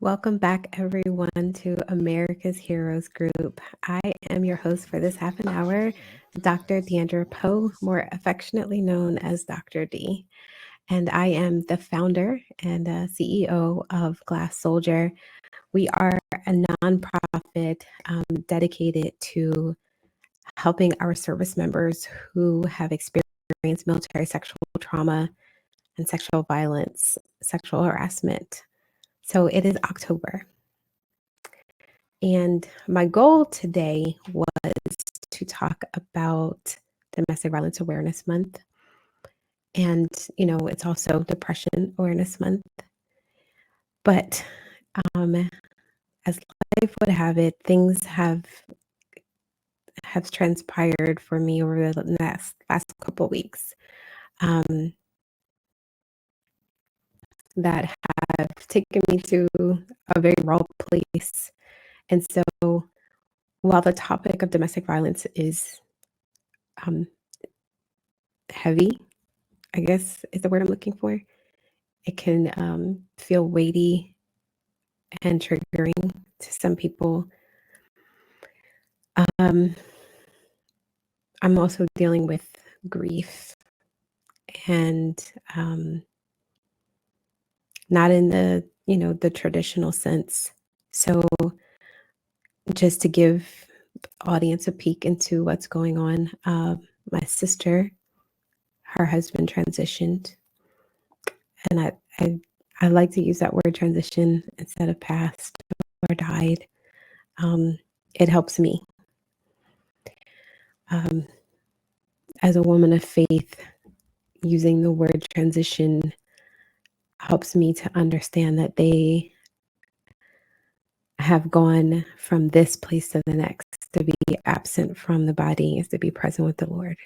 Welcome back, everyone, to America's Heroes Group. I am your host for this half an hour, Dr. Diandra Poe, more affectionately known as Dr. D. And I am the founder and CEO of Glass Soldier. We are a nonprofit dedicated to helping our service members who have experienced military sexual trauma and sexual violence, sexual harassment. So it is October. And my goal today was to talk about Domestic Violence Awareness Month. And, it's also Depression Awareness Month. But as life would have it, things have transpired for me over the last couple of weeks that have taken me to a very raw place. And so while the topic of domestic violence is heavy, I guess is the word I'm looking for, it can feel weighty and triggering to some people. I'm also dealing with grief and not in the traditional sense. So just to give the audience a peek into what's going on, my sister, her husband transitioned, and I like to use that word transition instead of passed or died. It helps me. As a woman of faith, using the word transition helps me to understand that they have gone from this place to the next. To be absent from the body is to be present with the Lord.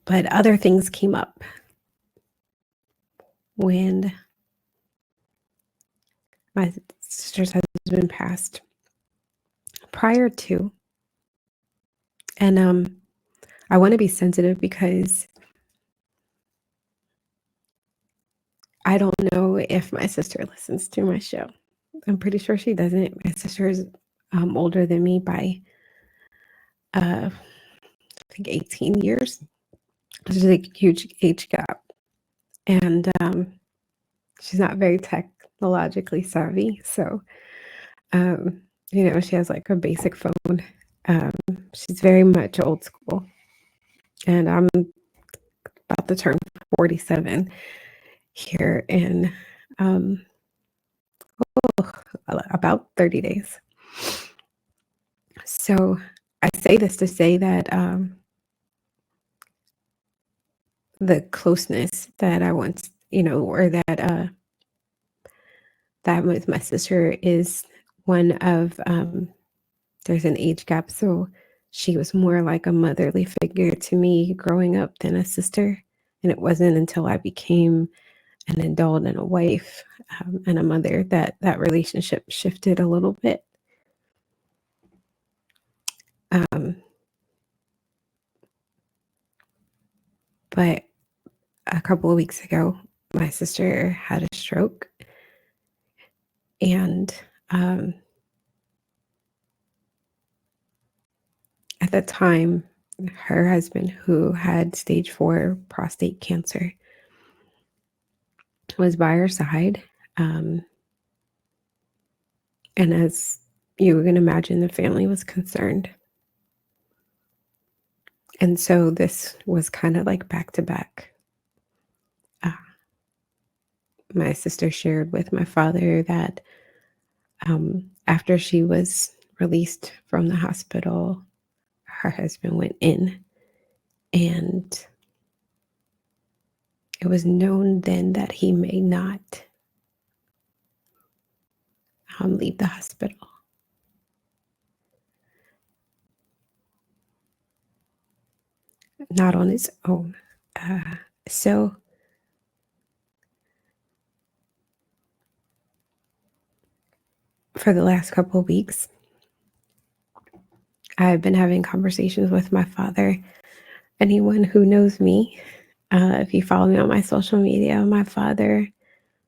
But other things came up when my sister's husband passed. Prior to, and I want to be sensitive because I don't know if my sister listens to my show. I'm pretty sure she doesn't. My sister is older than me by, I think, 18 years. There's a huge age gap. And she's not very technologically savvy. So, she has like a basic phone. She's very much old school. And I'm about to turn 47 here in about 30 days. So I say this to say that the closeness that I once, or that with my sister is one of, there's an age gap. So she was more like a motherly figure to me growing up than a sister. And it wasn't until I became an adult and a wife and a mother that that relationship shifted a little bit. But a couple of weeks ago, my sister had a stroke. And at the time, her husband, who had stage 4 prostate cancer, was by her side. And as you can imagine, the family was concerned. And so this was kind of like back to back. My sister shared with my father that after she was released from the hospital, her husband went in, and it was known then that he may not leave the hospital. Not on his own. So for the last couple of weeks, I've been having conversations with my father. Anyone who knows me, if you follow me on my social media, my father,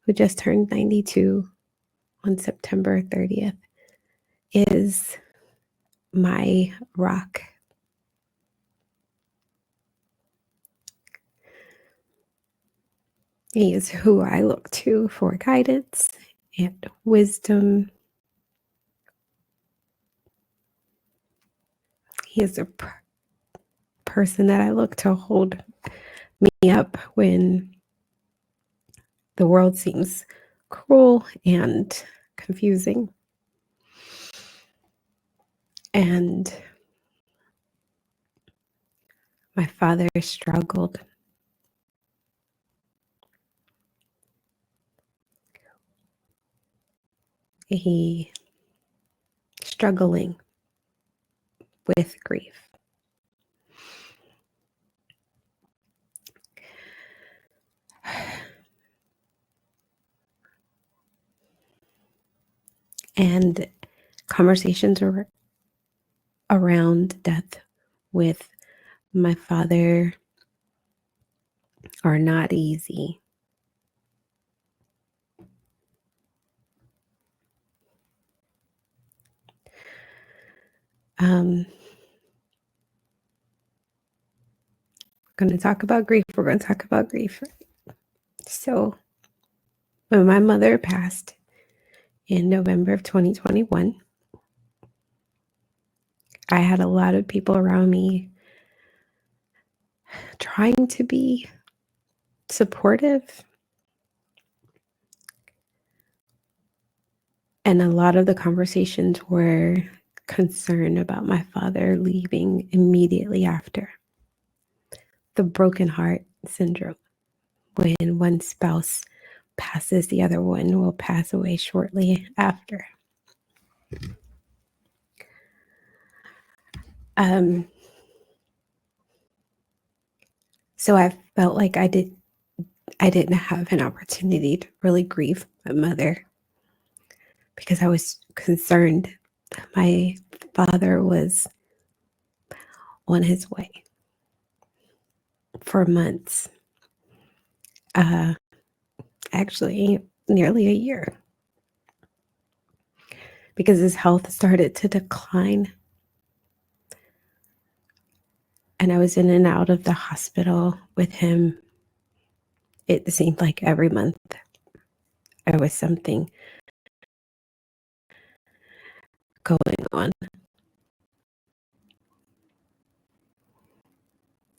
who just turned 92 on September 30th, is my rock. He is who I look to for guidance and wisdom. He is a person that I look to hold me up when the world seems cruel and confusing. And my father struggled. He struggling with grief. And conversations around death with my father are not easy. We're going to talk about grief. We're going to talk about grief. So, when my mother passed in November of 2021, I had a lot of people around me trying to be supportive. And a lot of the conversations were concerned about my father leaving immediately after. The broken heart syndrome. When one spouse passes, the other one will pass away shortly after. So I felt like I didn't have an opportunity to really grieve my mother because I was concerned that my father was on his way for months. Actually, nearly a year, because his health started to decline. And I was in and out of the hospital with him. It seemed like every month there was something going on.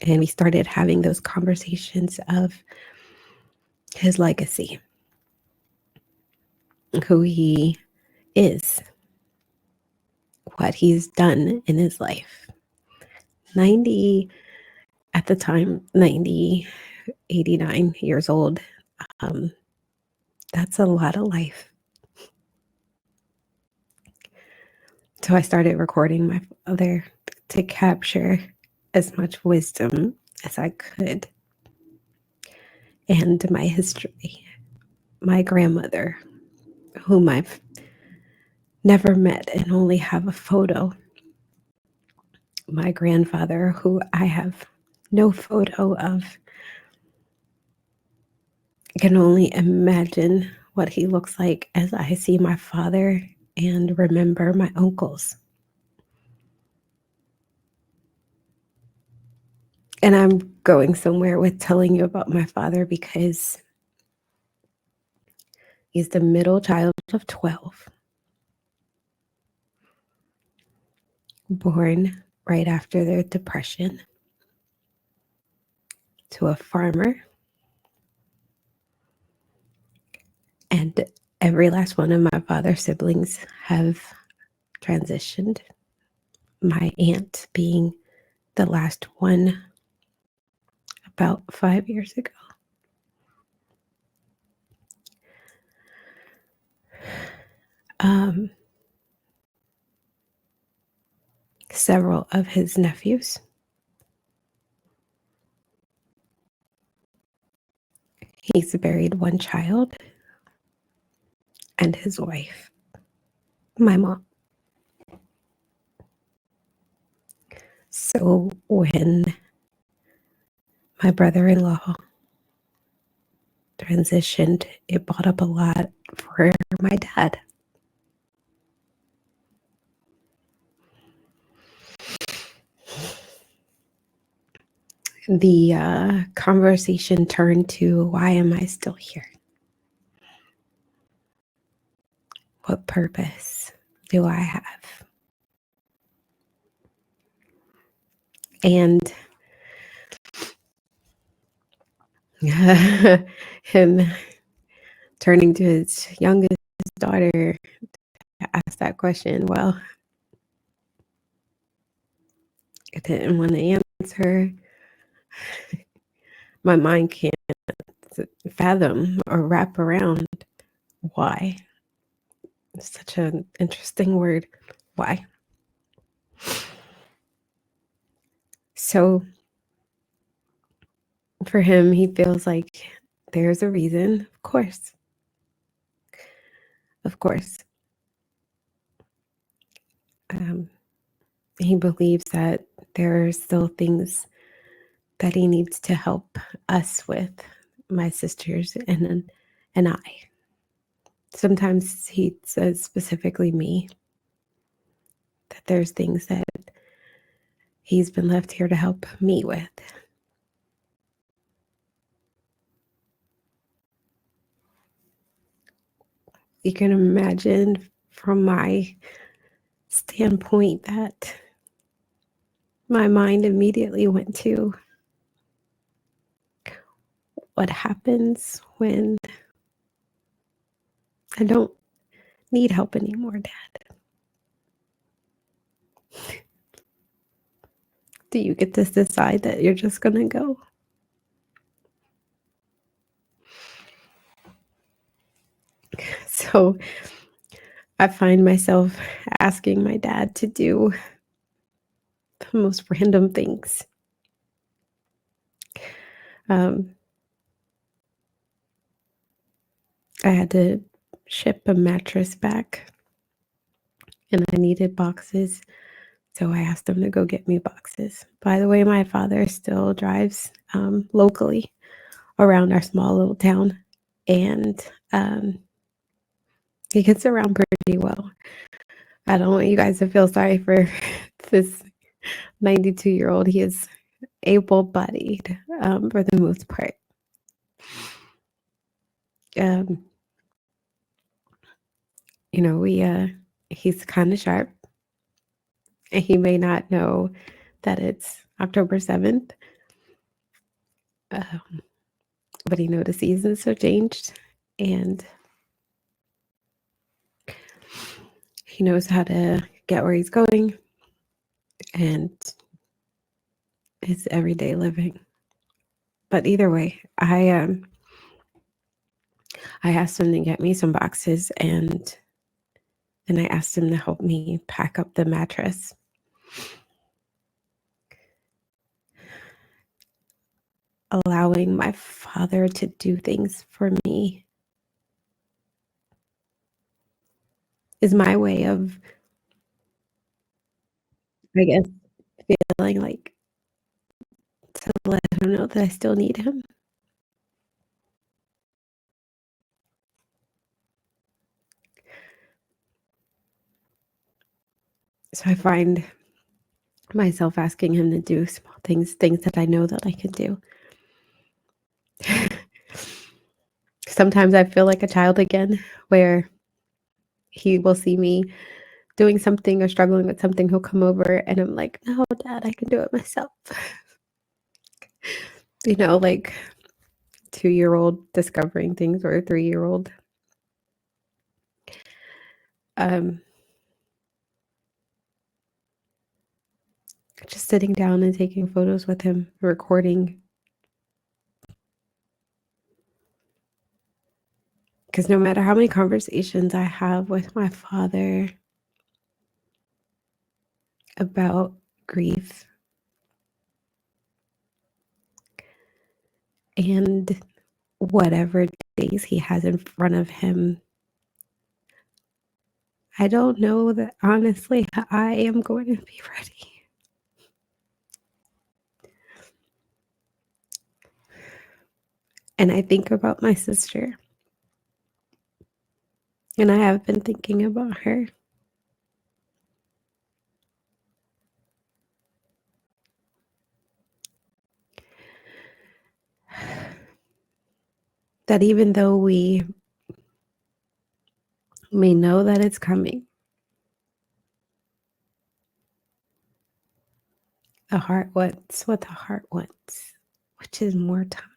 And we started having those conversations of his legacy, who he is, what he's done in his life. 90, at the time, 90, 89 years old. That's a lot of life. So I started recording my father to capture as much wisdom as I could. And my history, my grandmother, whom I've never met and only have a photo, my grandfather, who I have no photo of. I can only imagine what he looks like as I see my father and remember my uncles. And I'm going somewhere with telling you about my father because he's the middle child of 12, born right after the Depression to a farmer. And every last one of my father's siblings have transitioned. My aunt being the last one about 5 years ago. Several of his nephews. He's buried one child and his wife. my mom. So when my brother-in-law transitioned, it brought up a lot for my dad. The conversation turned to, why am I still here? What purpose do I have? And him turning to his youngest daughter to ask that question, well, I didn't want to answer. My mind can't fathom or wrap around why. It's such an interesting word. Why? So for him, he feels like there's a reason. Of course. Of course. Um, he believes that there are still things that he needs to help us with, my sisters and I. Sometimes he says specifically me, that there's things that he's been left here to help me with. You can imagine from my standpoint that my mind immediately went to, what happens when I don't need help anymore, Dad? Do you get to decide that you're just going to go? So I find myself asking my dad to do the most random things. Um, I had to ship a mattress back and I needed boxes. So I asked him to go get me boxes. By the way, my father still drives locally around our small little town, and he gets around pretty well. I don't want you guys to feel sorry for this 92-year-old. He is able-bodied for the most part. Um, he's kind of sharp, and he may not know that it's October 7th, but he know the seasons have changed, and he knows how to get where he's going and his everyday living. But either way, I asked him to get me some boxes, and then I asked him to help me pack up the mattress. Allowing my father to do things for me is my way of, I guess, feeling like, to let him know that I still need him. So I find myself asking him to do small things that I know that I can do. Sometimes I feel like a child again, where he will see me doing something or struggling with something, he'll come over and I'm like, no, Dad, I can do it myself. Like 2-year-old discovering things, or a 3-year-old. Just sitting down and taking photos with him, recording. Because no matter how many conversations I have with my father about grief and whatever days he has in front of him, I don't know that honestly I am going to be ready. And I think about my sister, and I have been thinking about her. That even though we may know that it's coming, the heart wants what the heart wants, which is more time.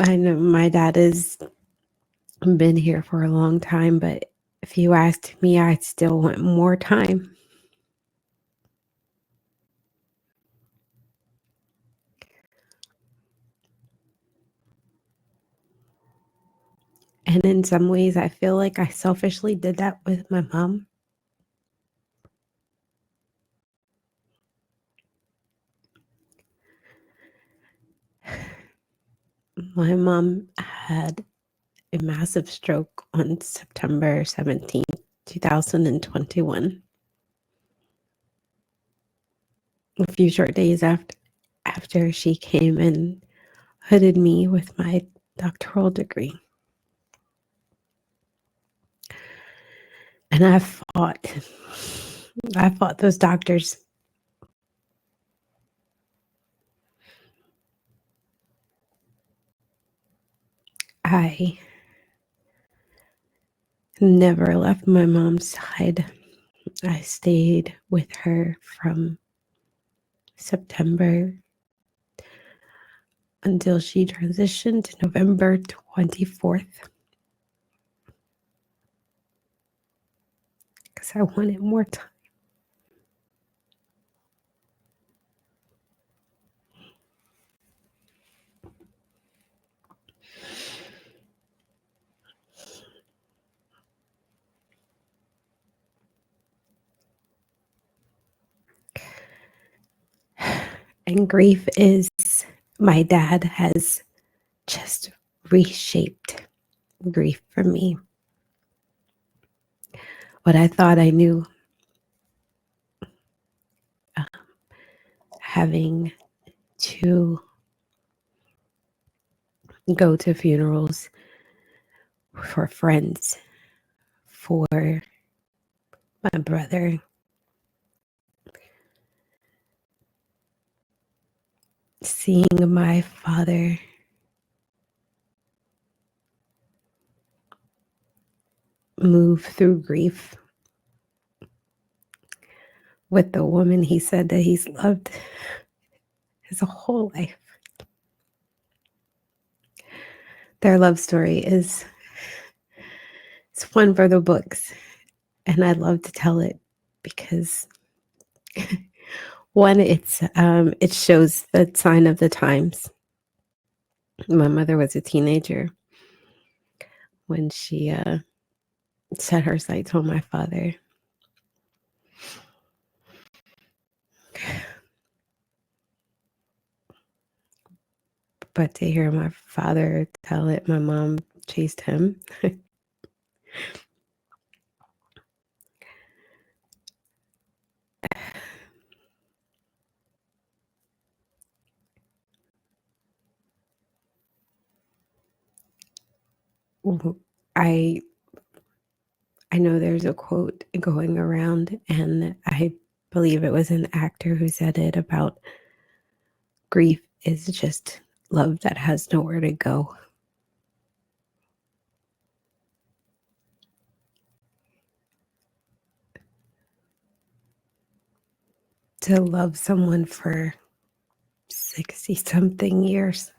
I know my dad has been here for a long time, but if you asked me, I still want more time. And in some ways, I feel like I selfishly did that with my mom. My mom had a massive stroke on September 17th, 2021. A few short days after she came and hooded me with my doctoral degree. And I fought those doctors. I never left my mom's side. I stayed with her from September until she transitioned November 24th. Because I wanted more time. And grief is, my dad has just reshaped grief for me. What I thought I knew, having to go to funerals for friends, for my brother, seeing my father move through grief with the woman he said that he's loved his whole life. Their love story is, it's one for the books, and I'd love to tell it because one, it shows the sign of the times. My mother was a teenager when she set her sights on my father. But to hear my father tell it, my mom chased him. I I know there's a quote going around, and I believe it was an actor who said it about grief is just love that has nowhere to go. To love someone for 60 something years.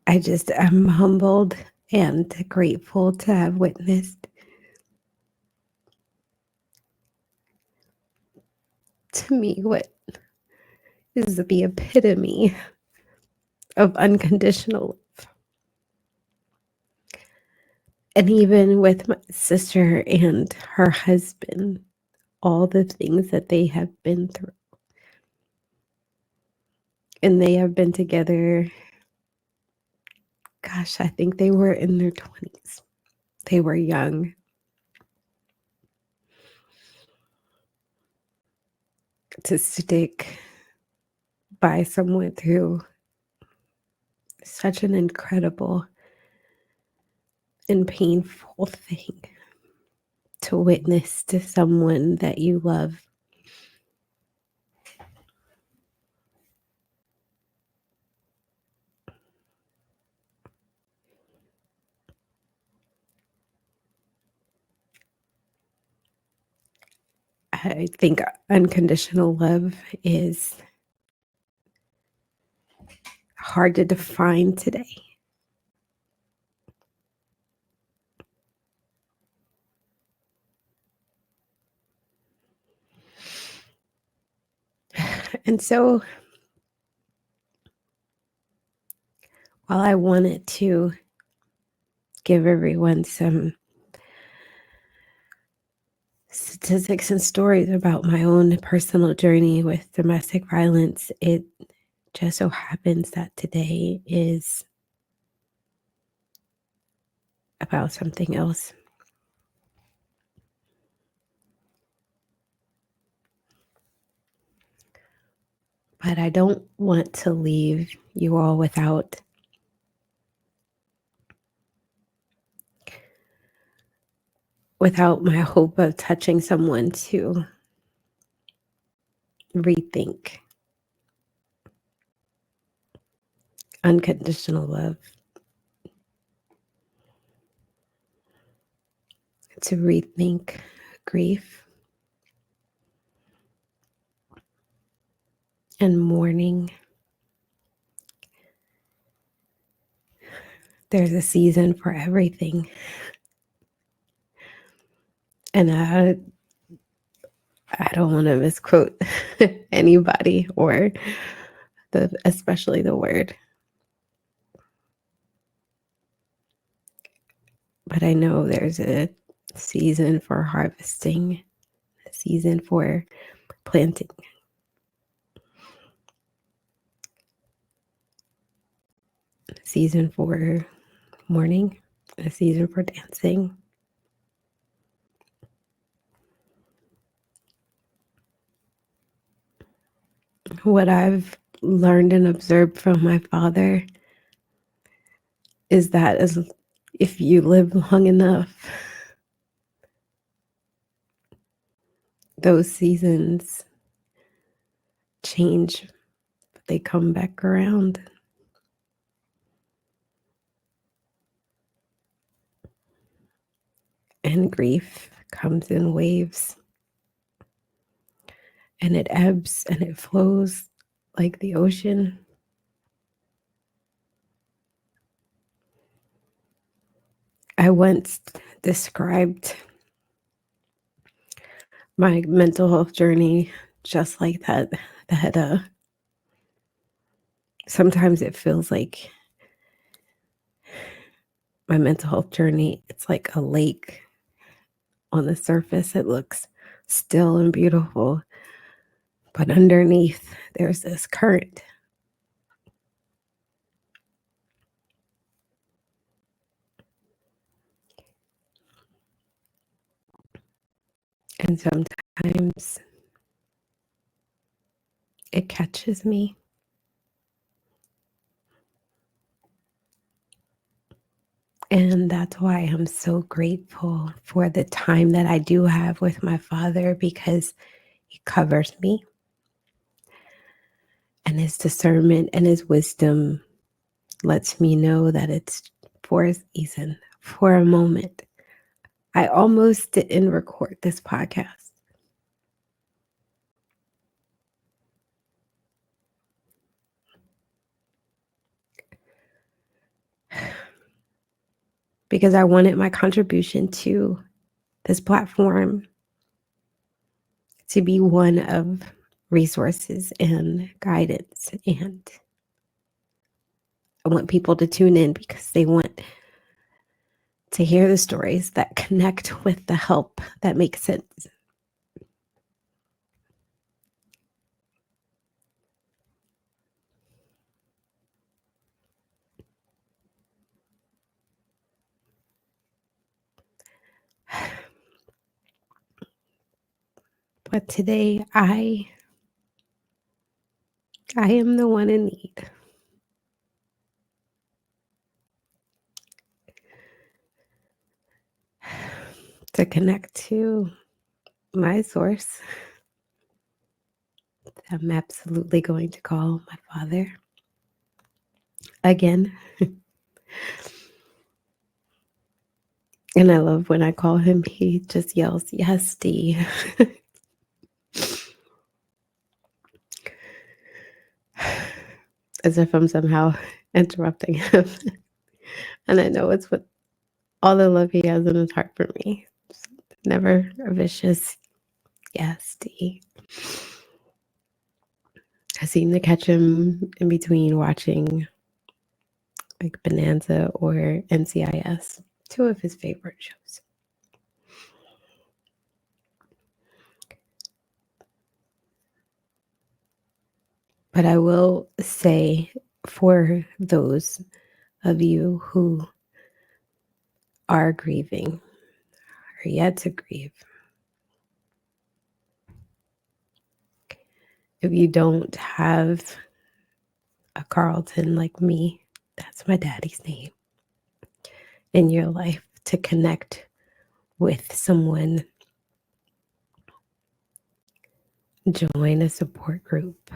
I just am humbled and grateful to have witnessed, to me, what is the epitome of unconditional love. And even with my sister and her husband, all the things that they have been through. And they have been together, gosh, I think they were in their 20s. They were young. To stick by someone through such an incredible and painful thing, to witness to someone that you love I think unconditional love is hard to define today. And so, while I wanted to give everyone some statistics and stories about my own personal journey with domestic violence, it just so happens that today is about something else. But I don't want to leave you all without my hope of touching someone to rethink unconditional love, to rethink grief and mourning. There's a season for everything. And I don't want to misquote anybody or especially the word. But I know there's a season for harvesting, a season for planting, a season for mourning, a season for dancing. What I've learned and observed from my father is that if you live long enough, those seasons change, but they come back around. And grief comes in waves, and it ebbs and it flows like the ocean. I once described my mental health journey just like that. Sometimes it feels like my mental health journey, it's like a lake. On the surface, it looks still and beautiful, but underneath, there's this current. And sometimes it catches me. And that's why I'm so grateful for the time that I do have with my father, because he covers me. And his discernment and his wisdom lets me know that it's for a season, for a moment. I almost didn't record this podcast because I wanted my contribution to this platform to be one of resources and guidance. And I want people to tune in because they want to hear the stories that connect with the help that makes sense. But today I am the one in need. To connect to my source, I'm absolutely going to call my father again. And I love when I call him, he just yells, "Yes, D." As if I'm somehow interrupting him. And I know it's with all the love he has in his heart for me. Never a vicious yes, D. I seem to catch him in between watching like Bonanza or NCIS, two of his favorite shows. But I will say for those of you who are grieving or yet to grieve, if you don't have a Carlton like me, that's my daddy's name, in your life to connect with someone, join a support group.